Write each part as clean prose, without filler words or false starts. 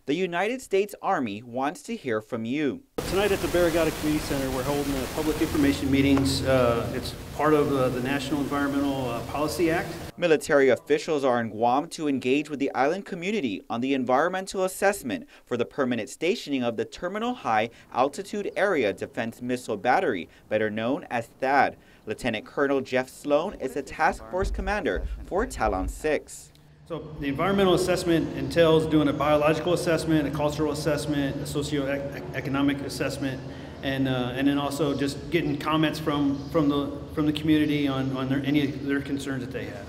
The United States Army wants to hear from you. Tonight at the Barrigada Community Center, we're holding public information meetings. It's part of the National Environmental Policy Act. Military officials are in Guam to engage with the island community on the environmental assessment for the permanent stationing of the Terminal High Altitude Area Defense Missile Battery, better known as THAAD. Lieutenant Colonel Jeff Sloan is the task force commander for Talon 6. So the environmental assessment entails doing a biological assessment, a cultural assessment, a socioeconomic assessment, and then also just getting comments from the community on any of their concerns that they have.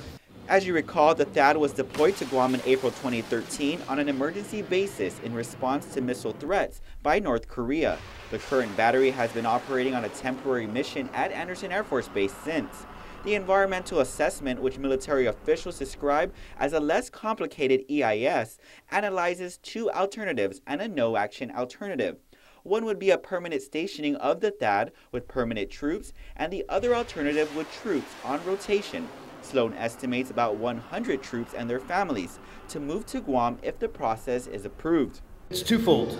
As you recall, the THAAD was deployed to Guam in April 2013 on an emergency basis in response to missile threats by North Korea. The current battery has been operating on a temporary mission at Andersen Air Force Base since. The environmental assessment, which military officials describe as a less complicated EIS, analyzes two alternatives and a no-action alternative. One would be a permanent stationing of the THAAD with permanent troops, and the other alternative with troops on rotation. Sloan estimates about 100 troops and their families to move to Guam if the process is approved. It's twofold.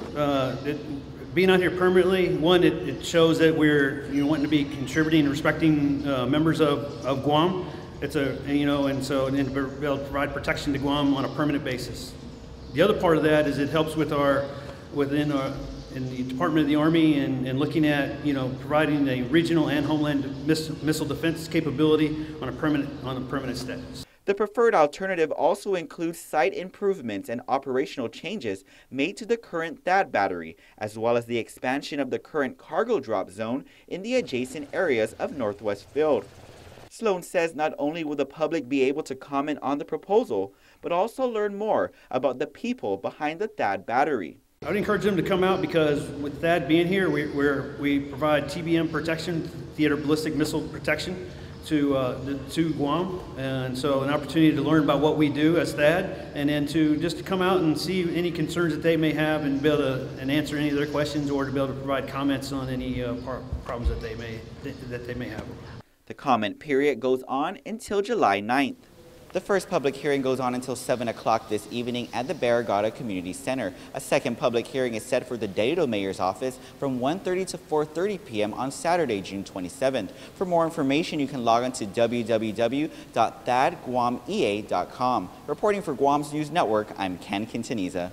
Being out here permanently, one, it shows that we're wanting to be contributing and respecting members of Guam. It's and so be able to provide protection to Guam on a permanent basis. The other part of that is it helps with in the Department of the Army and looking at providing a regional and homeland missile defense capability on a permanent status. The preferred alternative also includes site improvements and operational changes made to the current THAAD battery, as well as the expansion of the current cargo drop zone in the adjacent areas of Northwest Field. Sloan says not only will the public be able to comment on the proposal, but also learn more about the people behind the THAAD battery. I would encourage them to come out because with THAAD being here, we provide TBM protection, theater ballistic missile protection, to Guam, and so an opportunity to learn about what we do as THAAD, and then to come out and see any concerns that they may have and be able to answer any of their questions, or to be able to provide comments on any problems that they may have. The comment period goes on until July 9th. The first public hearing goes on until 7 o'clock this evening at the Barrigada Community Center. A second public hearing is set for the Dato Mayor's office from 1:30 to 4:30 p.m. on Saturday, June 27th. For more information, you can log on to www.thaadguamea.com. Reporting for Guam's News Network, I'm Ken Quintaniza.